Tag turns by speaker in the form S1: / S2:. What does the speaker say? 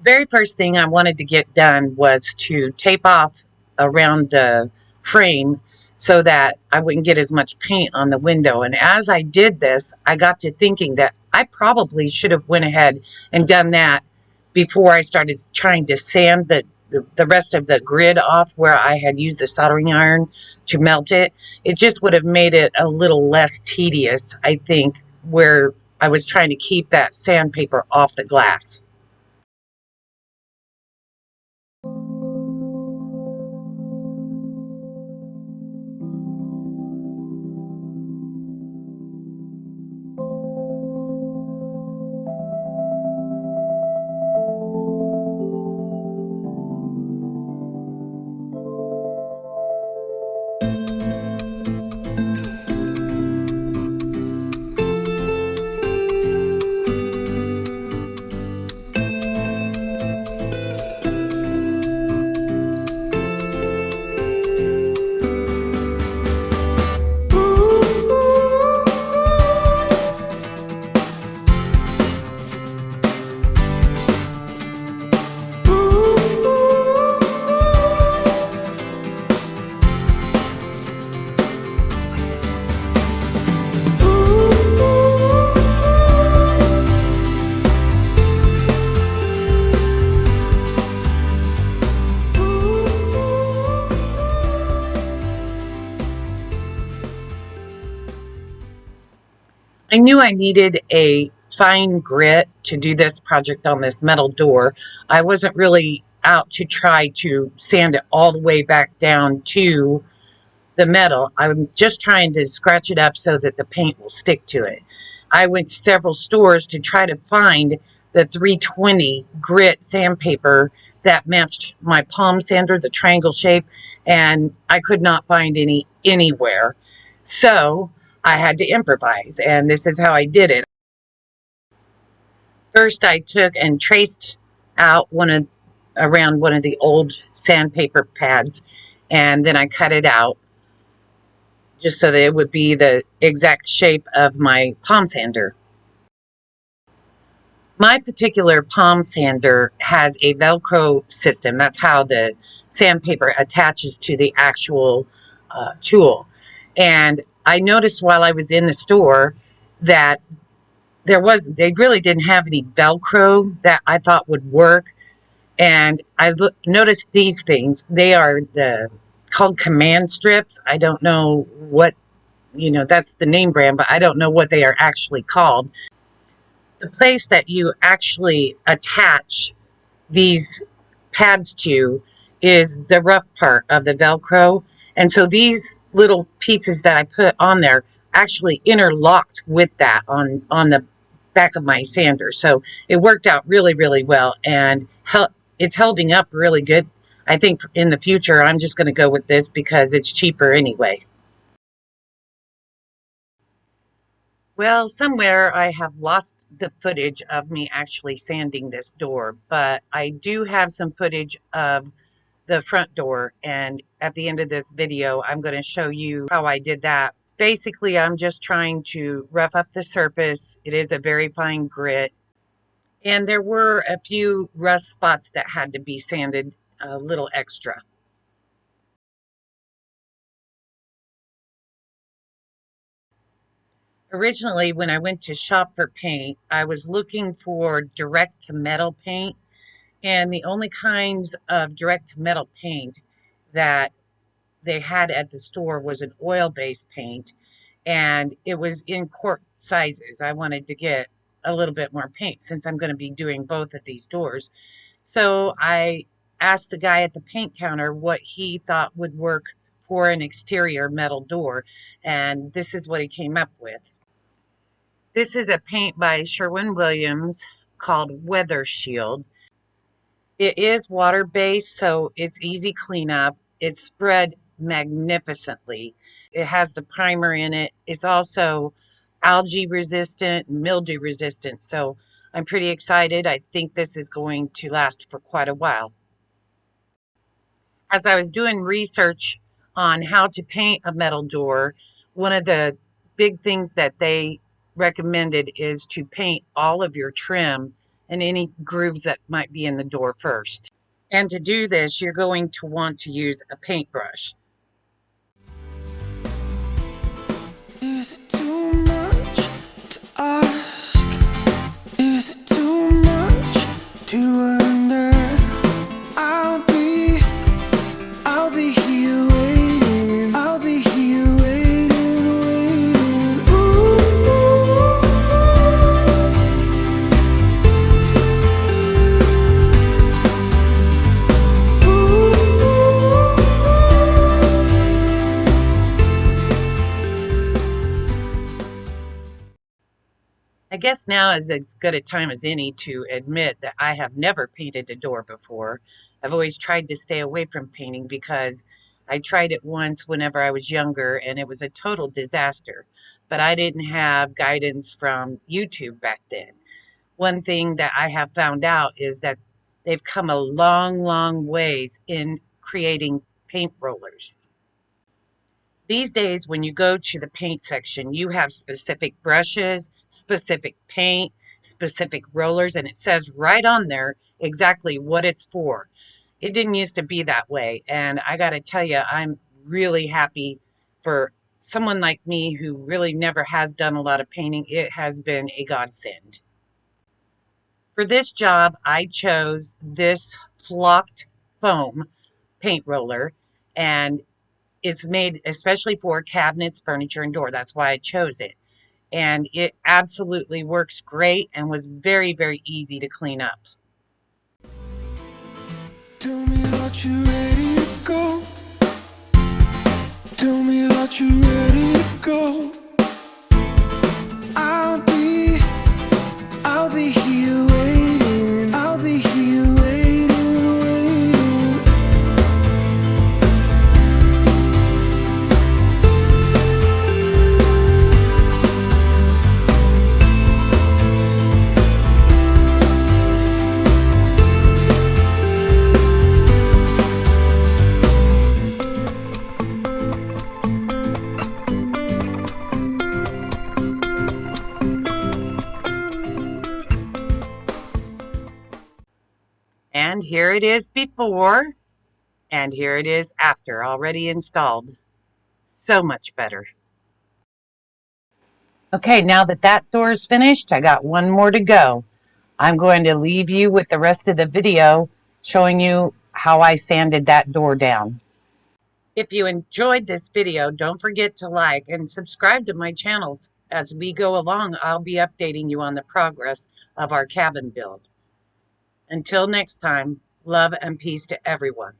S1: Very first thing I wanted to get done was to tape off around the frame so that I wouldn't get as much paint on the window. And as I did this, I got to thinking that I probably should have went ahead and done that before I started trying to sand the rest of the grid off where I had used the soldering iron to melt it. It just would have made it a little less tedious, I think, where I was trying to keep that sandpaper off the glass. I knew I needed a fine grit to do this project on this metal door. I wasn't really out to try to sand it all the way back down to the metal. I'm just trying to scratch it up so that the paint will stick to it. I went to several stores to try to find the 320 grit sandpaper that matched my palm sander, the triangle shape, and I could not find any anywhere. So I had to improvise, and this is how I did it. First, I took and traced out around one of the old sandpaper pads, and then I cut it out just so that it would be the exact shape of my palm sander. My particular palm sander has a Velcro system. That's how the sandpaper attaches to the actual tool. And I noticed while I was in the store that they really didn't have any Velcro that I thought would work. And noticed these things. They are called command strips. I don't know what, that's the name brand, but I don't know what they are actually called. The place that you actually attach these pads to is the rough part of the Velcro. And so these little pieces that I put on there actually interlocked with that on the back of my sander. So it worked out really, really well, and it's holding up really good. I think in the future, I'm just going to go with this because it's cheaper anyway. Well, somewhere I have lost the footage of me actually sanding this door, but I do have some footage of the front door. And at the end of this video, I'm going to show you how I did that. Basically, I'm just trying to rough up the surface. It is a very fine grit. And there were a few rust spots that had to be sanded a little extra. Originally, when I went to shop for paint, I was looking for direct to metal paint. And the only kinds of direct to metal paint that they had at the store was an oil-based paint, and it was in quart sizes. I wanted to get a little bit more paint since I'm going to be doing both of these doors. So I asked the guy at the paint counter what he thought would work for an exterior metal door, and this is what he came up with. This is a paint by Sherwin-Williams called Weather Shield. It is water-based, so it's easy cleanup. It's spread magnificently. It has the primer in it. It's also algae resistant, mildew resistant, so I'm pretty excited. I think this is going to last for quite a while. As I was doing research on how to paint a metal door, one of the big things that they recommended is to paint all of your trim and any grooves that might be in the door first. And to do this, you're going to want to use a paintbrush.
S2: Is it too much to ask? Is it too much to wonder? I'll be here waiting. I'll be here waiting, waiting. Ooh.
S1: I guess now is as good a time as any to admit that I have never painted a door before. I've always tried to stay away from painting because I tried it once whenever I was younger and it was a total disaster. But I didn't have guidance from YouTube back then. One thing that I have found out is that they've come a long, long ways in creating paint rollers. These days, when you go to the paint section, you have specific brushes, specific paint, specific rollers, and it says right on there exactly what it's for. It didn't used to be that way, and I got to tell you, I'm really happy for someone like me who really never has done a lot of painting. It has been a godsend. For this job, I chose this flocked foam paint roller, and it's made especially for cabinets, furniture, and door. That's why I chose it. And it absolutely works great and was very, very easy to clean up.
S2: Tell me that you ready to go. Tell me that you ready to go. I'll be here waiting. I'll be here waiting, waiting.
S1: And here it is before, and here it is after, already installed. So much better. Okay, now that that door is finished, I got one more to go. I'm going to leave you with the rest of the video showing you how I sanded that door down. If you enjoyed this video, don't forget to like and subscribe to my channel. As we go along, I'll be updating you on the progress of our cabin build. Until next time, love and peace to everyone.